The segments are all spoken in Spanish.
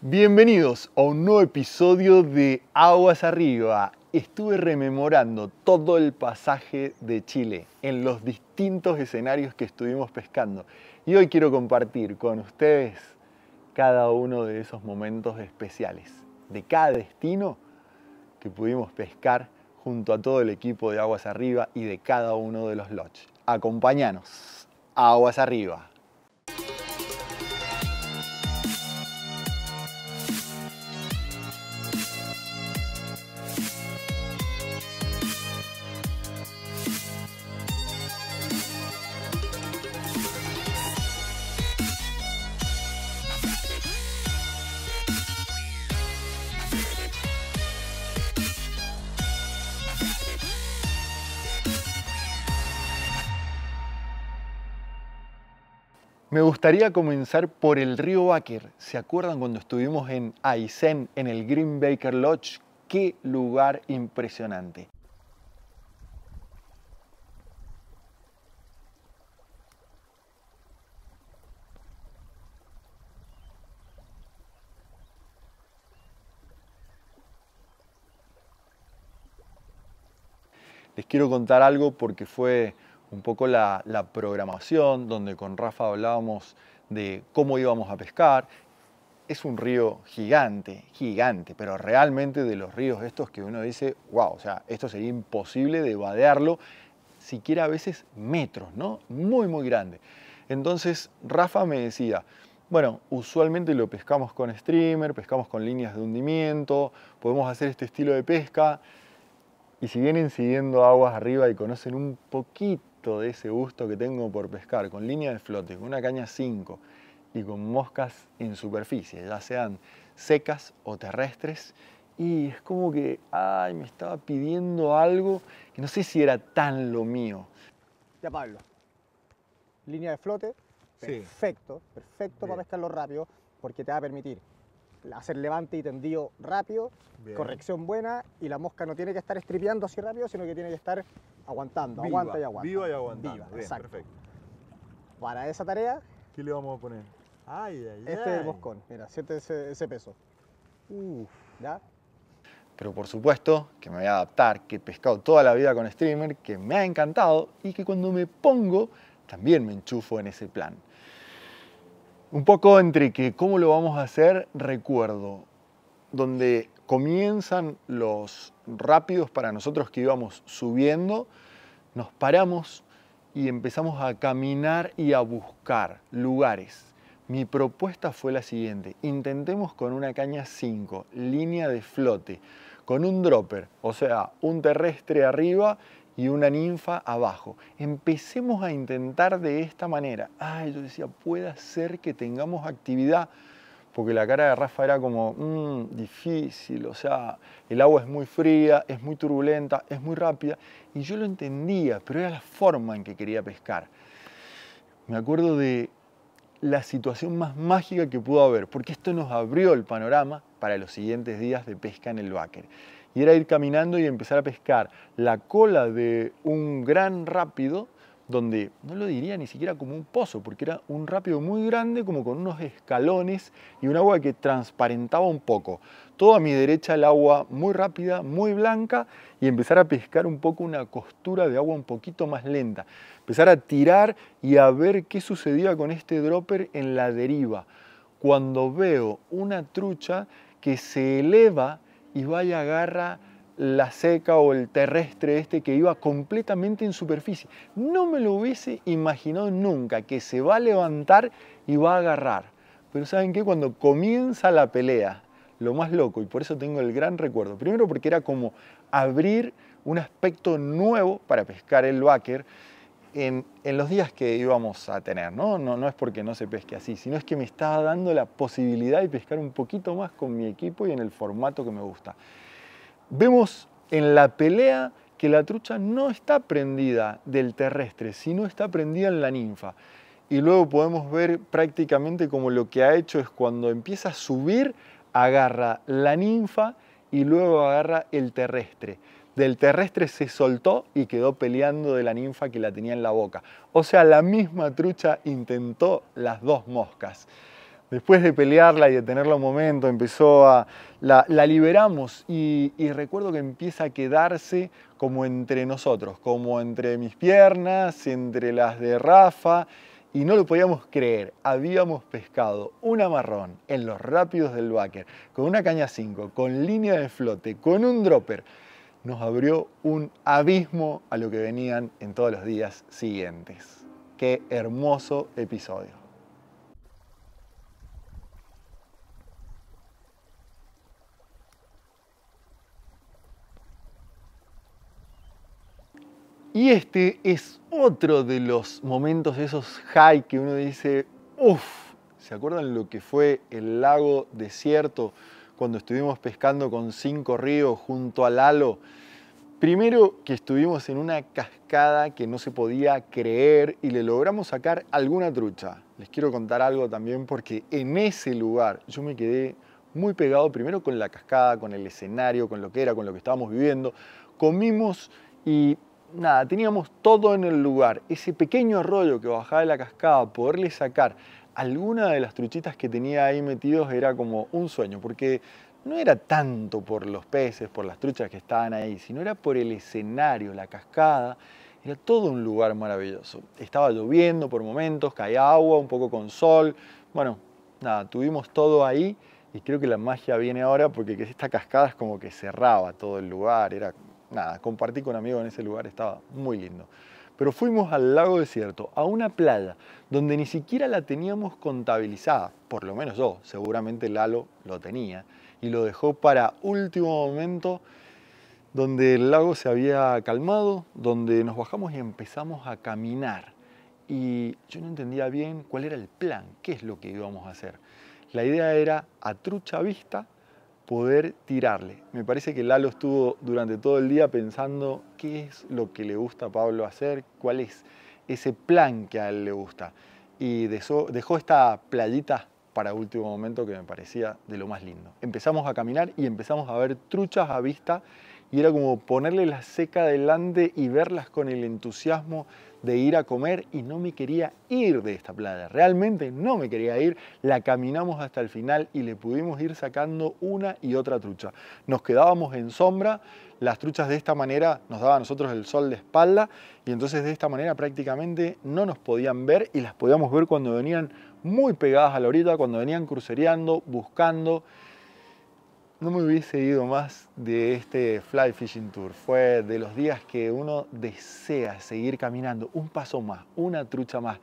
Bienvenidos a un nuevo episodio de Aguas Arriba. Estuve rememorando todo el pasaje de Chile en los distintos escenarios que estuvimos pescando y hoy quiero compartir con ustedes cada uno de esos momentos especiales de cada destino que pudimos pescar junto a todo el equipo de Aguas Arriba y de cada uno de los lodges. Acompáñanos a Aguas Arriba. Me gustaría comenzar por el río Báquer. ¿Se acuerdan cuando estuvimos en Aysén, en el Green Baker Lodge? ¡Qué lugar impresionante! Les quiero contar algo porque fue un poco la programación, donde con Rafa hablábamos de cómo íbamos a pescar. Es un río gigante, gigante, pero realmente de los ríos estos que uno dice, wow, o sea, esto sería imposible de vadearlo, siquiera a veces metros, ¿no? Muy, muy grande. Entonces Rafa me decía, bueno, usualmente lo pescamos con streamer, pescamos con líneas de hundimiento, podemos hacer este estilo de pesca. Y si vienen siguiendo Aguas Arriba y conocen un poquito de ese gusto que tengo por pescar con línea de flote, con una caña 5 y con moscas en superficie, ya sean secas o terrestres, y es como que, ay, me estaba pidiendo algo que no sé si era tan lo mío. Ya Pablo, línea de flote, perfecto, perfecto para pescarlo rápido, porque te va a permitir hacer levante y tendido rápido, corrección buena, y la mosca no tiene que estar estripeando así rápido, sino que tiene que estar aguantando, viva, aguanta y aguanta. Viva y aguantando, Viva, bien, exacto. perfecto. Para esa tarea, ¿Qué le vamos a poner? Ay, ay, este es el moscón, mira, siente ese peso. ¿Ya? Pero por supuesto que me voy a adaptar, que he pescado toda la vida con streamer, que me ha encantado y que cuando me pongo también me enchufo en ese plan. Un poco entre que cómo lo vamos a hacer, recuerdo, donde comienzan los rápidos para nosotros que íbamos subiendo, nos paramos y empezamos a caminar y a buscar lugares. Mi propuesta fue la siguiente: intentemos con una caña 5, línea de flote, con un dropper, o sea, un terrestre arriba y una ninfa abajo. Empecemos a intentar de esta manera. Ay, yo decía, puede ser que tengamos actividad, porque la cara de Rafa era como, difícil, o sea, el agua es muy fría, es muy turbulenta, es muy rápida, y yo lo entendía, pero era la forma en que quería pescar. Me acuerdo de la situación más mágica que pudo haber, porque esto nos abrió el panorama para los siguientes días de pesca en el Báquer. Y era ir caminando y empezar a pescar la cola de un gran rápido, donde no lo diría ni siquiera como un pozo, porque era un rápido muy grande, como con unos escalones y un agua que transparentaba un poco. Todo a mi derecha el agua muy rápida, muy blanca, y empezar a pescar un poco una costura de agua un poquito más lenta. Empezar a tirar y a ver qué sucedía con este dropper en la deriva. Cuando veo una trucha que se eleva y va y agarra la seca o el terrestre este que iba completamente en superficie. No me lo hubiese imaginado nunca, que se va a levantar y va a agarrar. Pero ¿saben qué? Cuando comienza la pelea, lo más loco, y por eso tengo el gran recuerdo, primero porque era como abrir un aspecto nuevo para pescar el Báquer en los días que íbamos a tener, ¿no? No es porque no se pesque así, sino es que me estaba dando la posibilidad de pescar un poquito más con mi equipo y en el formato que me gusta. Vemos en la pelea que la trucha no está prendida del terrestre, sino está prendida en la ninfa. Y luego podemos ver prácticamente como lo que ha hecho es cuando empieza a subir, agarra la ninfa y luego agarra el terrestre. Del terrestre se soltó y quedó peleando de la ninfa que la tenía en la boca. O sea, la misma trucha intentó las dos moscas. Después de pelearla y de tenerla un momento, la liberamos y recuerdo que empieza a quedarse como entre nosotros, como entre mis piernas, entre las de Rafa, y no lo podíamos creer. Habíamos pescado una marrón en los rápidos del Báquer, con una caña 5, con línea de flote, con un dropper. Nos abrió un abismo a lo que venían en todos los días siguientes. Qué hermoso episodio. Y este es otro de los momentos, de esos high que uno dice, uff, ¿se acuerdan lo que fue el lago desierto cuando estuvimos pescando con 5 ríos junto al halo? Primero que estuvimos en una cascada que no se podía creer y le logramos sacar alguna trucha. Les quiero contar algo también porque en ese lugar yo me quedé muy pegado primero con la cascada, con el escenario, con lo que era, con lo que estábamos viviendo. Comimos y nada, teníamos todo en el lugar. Ese pequeño arroyo que bajaba de la cascada, poderle sacar alguna de las truchitas que tenía ahí metidos era como un sueño, porque no era tanto por los peces, por las truchas que estaban ahí, sino era por el escenario, la cascada. Era todo un lugar maravilloso. Estaba lloviendo por momentos, caía agua, un poco con sol. Bueno, nada, tuvimos todo ahí y creo que la magia viene ahora porque esta cascada es como que cerraba todo el lugar. Era nada, compartí con amigos en ese lugar, estaba muy lindo. Pero fuimos al lago desierto, a una playa donde ni siquiera la teníamos contabilizada, por lo menos yo, seguramente Lalo lo tenía, y lo dejó para último momento, donde el lago se había calmado, donde nos bajamos y empezamos a caminar. Y yo no entendía bien cuál era el plan, qué es lo que íbamos a hacer. La idea era, a trucha vista, poder tirarle. Me parece que Lalo estuvo durante todo el día pensando qué es lo que le gusta a Pablo hacer, cuál es ese plan que a él le gusta. Y dejó esta playita para último momento que me parecía de lo más lindo. Empezamos a caminar y empezamos a ver truchas a vista y era como ponerle la seca delante y verlas con el entusiasmo de ir a comer y no me quería ir de esta playa. Realmente no me quería ir. La caminamos hasta el final y le pudimos ir sacando una y otra trucha. Nos quedábamos en sombra. Las truchas de esta manera nos daba a nosotros el sol de espalda y entonces de esta manera prácticamente no nos podían ver y las podíamos ver cuando venían muy pegadas a la orilla, cuando venían crucereando, buscando. No me hubiese ido más de este Fly Fishing Tour. Fue de los días que uno desea seguir caminando un paso más, una trucha más.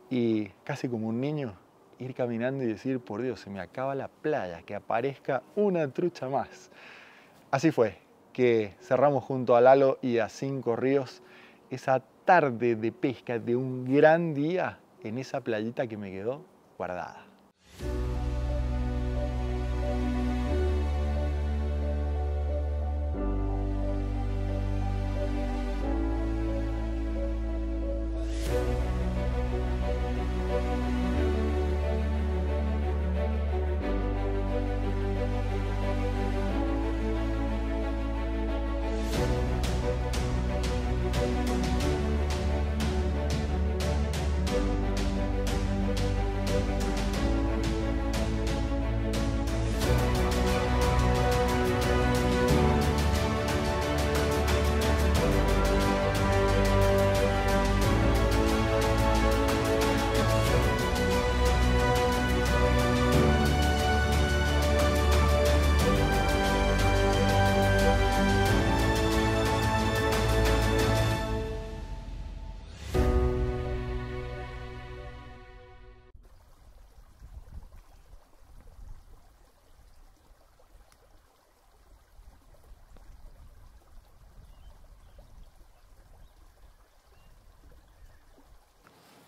Y casi como un niño, ir caminando y decir, por Dios, se me acaba la playa, que aparezca una trucha más. Así fue que cerramos junto a Lalo y a 5 ríos esa tarde de pesca de un gran día en esa playita que me quedó guardada.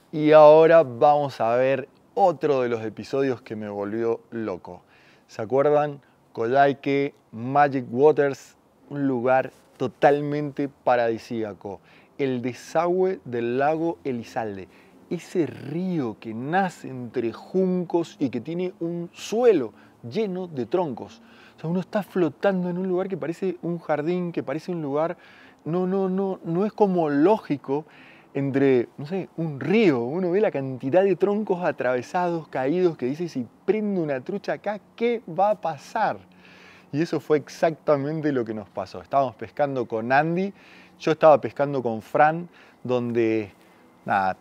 Y ahora vamos a ver otro de los episodios que me volvió loco. ¿Se acuerdan? Coyhaique, Magic Waters, un lugar totalmente paradisíaco. El desagüe del lago Elizalde. Ese río que nace entre juncos y que tiene un suelo lleno de troncos. O sea, uno está flotando en un lugar que parece un jardín, que parece un lugar... No es como lógico entre, no sé, un río. Uno ve la cantidad de troncos atravesados, caídos, que dice, si prendo una trucha acá, ¿qué va a pasar? Y eso fue exactamente lo que nos pasó. Estábamos pescando con Andy, yo estaba pescando con Fran, donde, nada,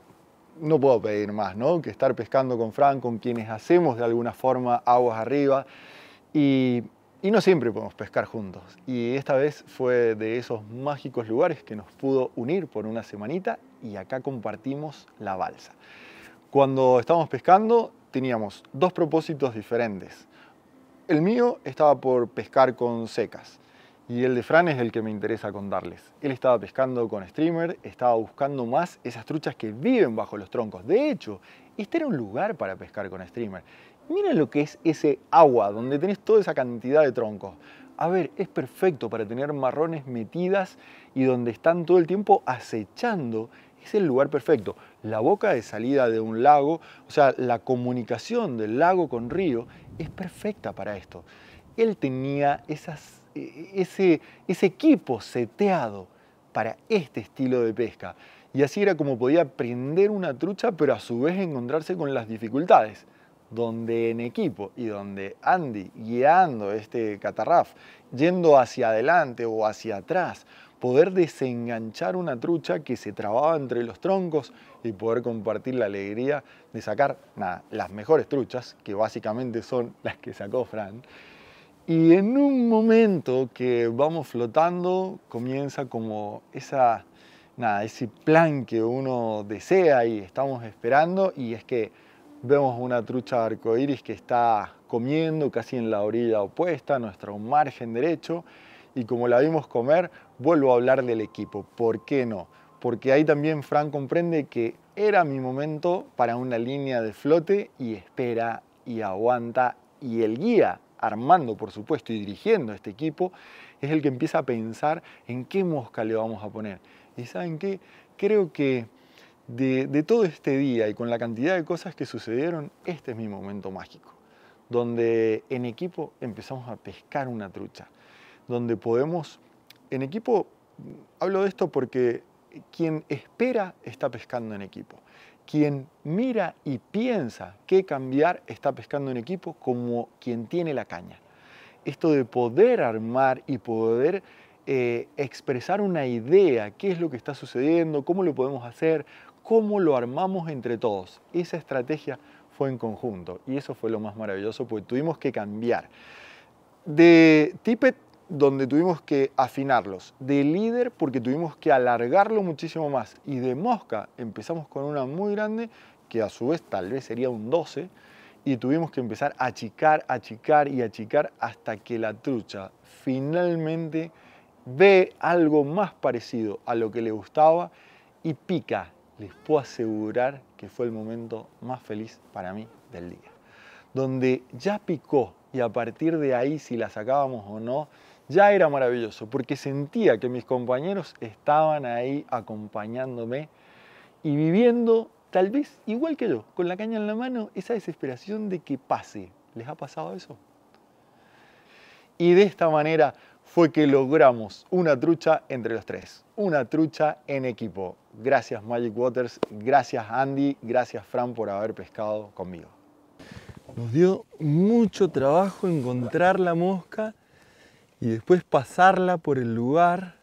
no puedo pedir más, ¿no? Que estar pescando con Fran, con quienes hacemos de alguna forma aguas arriba. Y no siempre podemos pescar juntos. Y esta vez fue de esos mágicos lugares que nos pudo unir por una semanita y acá compartimos la balsa. Cuando estábamos pescando teníamos dos propósitos diferentes. El mío estaba por pescar con secas y el de Fran es el que me interesa contarles. Él estaba pescando con streamer, estaba buscando más esas truchas que viven bajo los troncos. De hecho, este era un lugar para pescar con streamer. Miren lo que es ese agua donde tenés toda esa cantidad de troncos. A ver, es perfecto para tener marrones metidas y donde están todo el tiempo acechando. Es el lugar perfecto. La boca de salida de un lago, o sea, la comunicación del lago con río es perfecta para esto. Él tenía ese equipo seteado para este estilo de pesca. Y así era como podía prender una trucha, pero a su vez encontrarse con las dificultades. Donde en equipo y donde Andy guiando este catarraf, yendo hacia adelante o hacia atrás, poder desenganchar una trucha que se trababa entre los troncos y poder compartir la alegría de sacar las mejores truchas, que básicamente son las que sacó Fran. Y en un momento que vamos flotando, comienza como ese plan que uno desea y estamos esperando, y es que vemos una trucha arcoíris que está comiendo casi en la orilla opuesta, nuestro margen derecho, y como la vimos comer, vuelvo a hablar del equipo. ¿Por qué no? Porque ahí también Fran comprende que era mi momento para una línea de flote y espera y aguanta, y el guía, armando por supuesto y dirigiendo este equipo, es el que empieza a pensar en qué mosca le vamos a poner. ¿Y saben qué? Creo que de todo este día y con la cantidad de cosas que sucedieron, este es mi momento mágico, donde en equipo empezamos a pescar una trucha, donde podemos, en equipo, hablo de esto porque quien espera está pescando en equipo, quien mira y piensa qué cambiar está pescando en equipo como quien tiene la caña. Esto de poder armar y poder expresar una idea, qué es lo que está sucediendo, cómo lo podemos hacer, cómo lo armamos entre todos. Esa estrategia fue en conjunto y eso fue lo más maravilloso, porque tuvimos que cambiar. De tippet, donde tuvimos que afinarlos. De líder, porque tuvimos que alargarlo muchísimo más. Y de mosca, empezamos con una muy grande, que a su vez tal vez sería un 12, y tuvimos que empezar a achicar, achicar y achicar hasta que la trucha finalmente ve algo más parecido a lo que le gustaba y pica. Les puedo asegurar que fue el momento más feliz para mí del día. Donde ya picó y a partir de ahí, si la sacábamos o no, ya era maravilloso, porque sentía que mis compañeros estaban ahí acompañándome y viviendo, tal vez igual que yo, con la caña en la mano, esa desesperación de que pase. ¿Les ha pasado eso? Y de esta manera fue que logramos una trucha entre los tres, una trucha en equipo. Gracias Magic Waters, gracias Andy, gracias Fran por haber pescado conmigo. Nos dio mucho trabajo encontrar la mosca y después pasarla por el lugar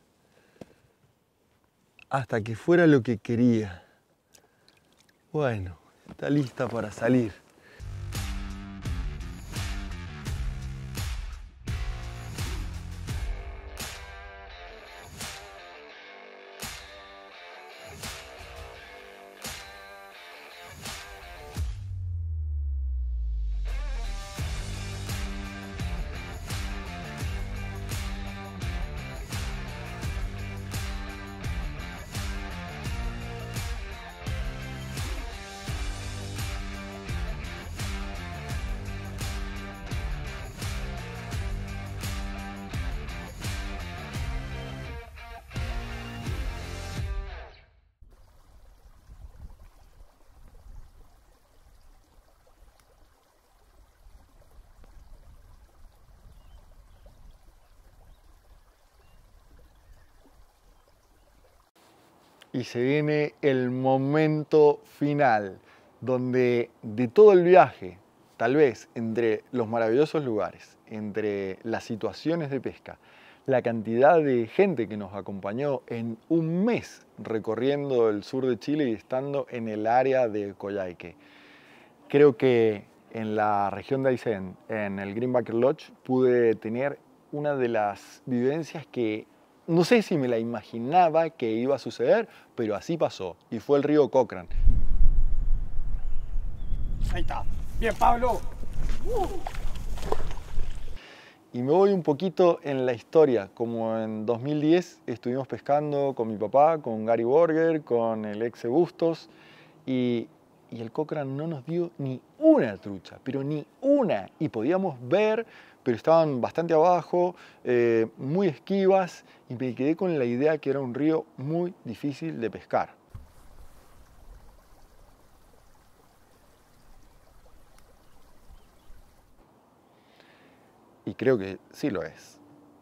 hasta que fuera lo que quería. Bueno, está lista para salir. y se viene el momento final, donde de todo el viaje, tal vez entre los maravillosos lugares, entre las situaciones de pesca, la cantidad de gente que nos acompañó en un mes recorriendo el sur de Chile y estando en el área de Coyhaique. Creo que en la región de Aysén, en el Greenbacker Lodge, pude tener una de las vivencias que no sé si me la imaginaba que iba a suceder, pero así pasó, y fue el río Cochrane. Ahí está. Bien, Pablo. Y me voy un poquito en la historia, como en 2010 estuvimos pescando con mi papá, con Gary Borger, con el ex Bustos, y el Cochrane no nos dio ni una trucha, pero ni una, y podíamos ver, pero estaban bastante abajo, muy esquivas, y me quedé con la idea que era un río muy difícil de pescar. Y creo que sí lo es,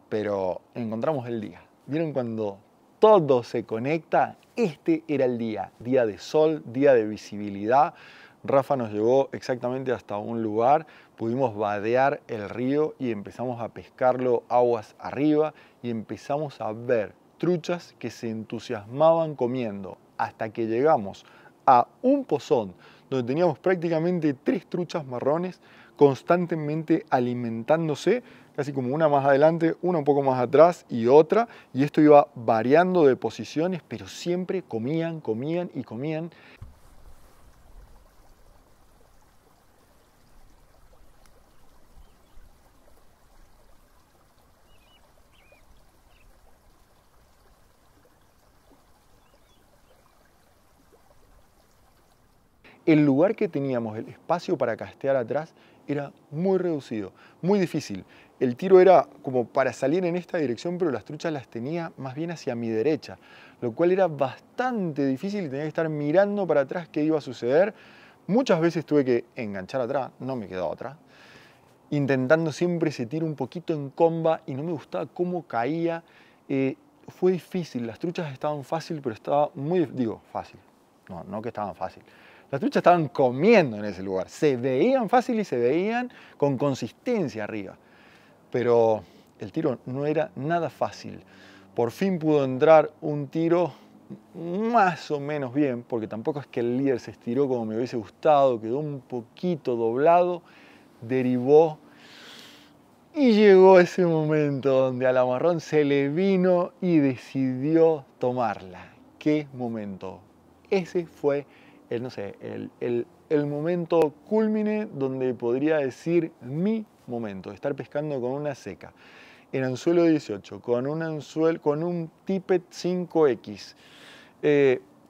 pero encontramos el día. ¿Vieron cuando todo se conecta? Este era el día, día de sol, día de visibilidad. Rafa nos llevó exactamente hasta un lugar, pudimos vadear el río y empezamos a pescarlo aguas arriba y empezamos a ver truchas que se entusiasmaban comiendo hasta que llegamos a un pozón donde teníamos prácticamente 3 truchas marrones constantemente alimentándose, casi como una más adelante, una un poco más atrás y otra, y esto iba variando de posiciones, pero siempre comían, comían y comían. El lugar que teníamos, el espacio para castear atrás, era muy reducido, muy difícil. El tiro era como para salir en esta dirección, pero las truchas las tenía más bien hacia mi derecha, lo cual era bastante difícil y tenía que estar mirando para atrás qué iba a suceder. Muchas veces tuve que enganchar atrás, no me quedaba atrás, intentando siempre ese tiro un poquito en comba y no me gustaba cómo caía. Fue difícil, las truchas estaban fácil, pero estaba muy, fácil, no que estaban fácil. Las truchas estaban comiendo en ese lugar, se veían fácil y se veían con consistencia arriba, pero el tiro no era nada fácil. Por fin pudo entrar un tiro más o menos bien, porque tampoco es que el líder se estiró como me hubiese gustado, quedó un poquito doblado, derivó y llegó ese momento donde a la marrón se le vino y decidió tomarla. ¿Qué momento? Ese fue el momento cúlmine donde podría decir mi momento, estar pescando con una seca, en anzuelo 18, con un Tippet 5X,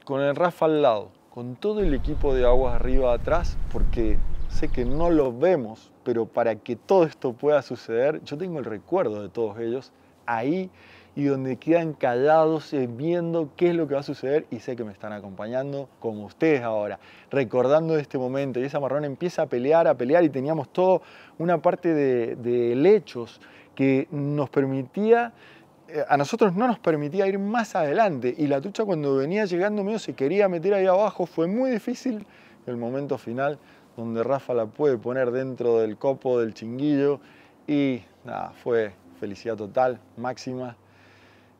con el Rafa al lado, con todo el equipo de aguas arriba atrás, porque sé que no lo vemos, pero para que todo esto pueda suceder, yo tengo el recuerdo de todos ellos ahí y donde quedan callados viendo qué es lo que va a suceder y sé que me están acompañando como ustedes ahora, recordando este momento y esa marrón empieza a pelear y teníamos toda una parte de lechos que nos permitía, a nosotros no nos permitía ir más adelante y la trucha cuando venía llegando medio se quería meter ahí abajo, fue muy difícil el momento final donde Rafa la puede poner dentro del copo del chinguillo y nada, fue felicidad total, máxima.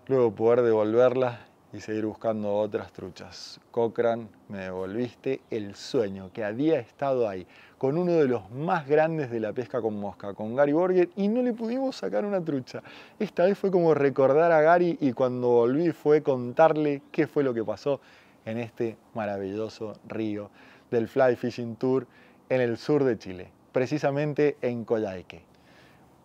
Luego poder devolverla y seguir buscando otras truchas. Cochrane, me devolviste el sueño que había estado ahí con uno de los más grandes de la pesca con mosca, con Gary Borger, y no le pudimos sacar una trucha. Esta vez fue como recordar a Gary y cuando volví fue contarle qué fue lo que pasó en este maravilloso río del Fly Fishing Tour en el sur de Chile, precisamente en Coyhaique.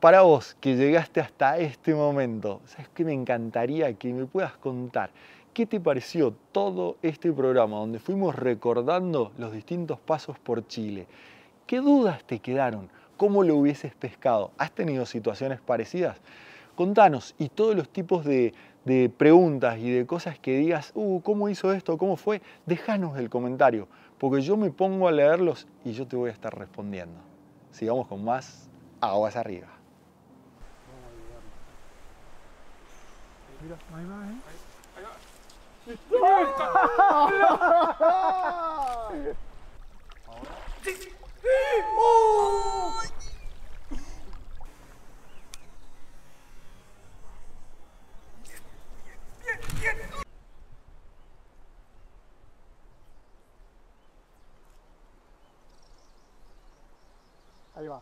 Para vos que llegaste hasta este momento, ¿sabes qué? Me encantaría que me puedas contar qué te pareció todo este programa donde fuimos recordando los distintos pasos por Chile. ¿Qué dudas te quedaron? ¿Cómo lo hubieses pescado? ¿Has tenido situaciones parecidas? Contanos y todos los tipos de preguntas y de cosas que digas, ¿cómo hizo esto? ¿Cómo fue? Déjanos el comentario, porque yo me pongo a leerlos y yo te voy a estar respondiendo. Sigamos con más Aguas Arriba. Mira, ahí va, ¿eh? Ahí va.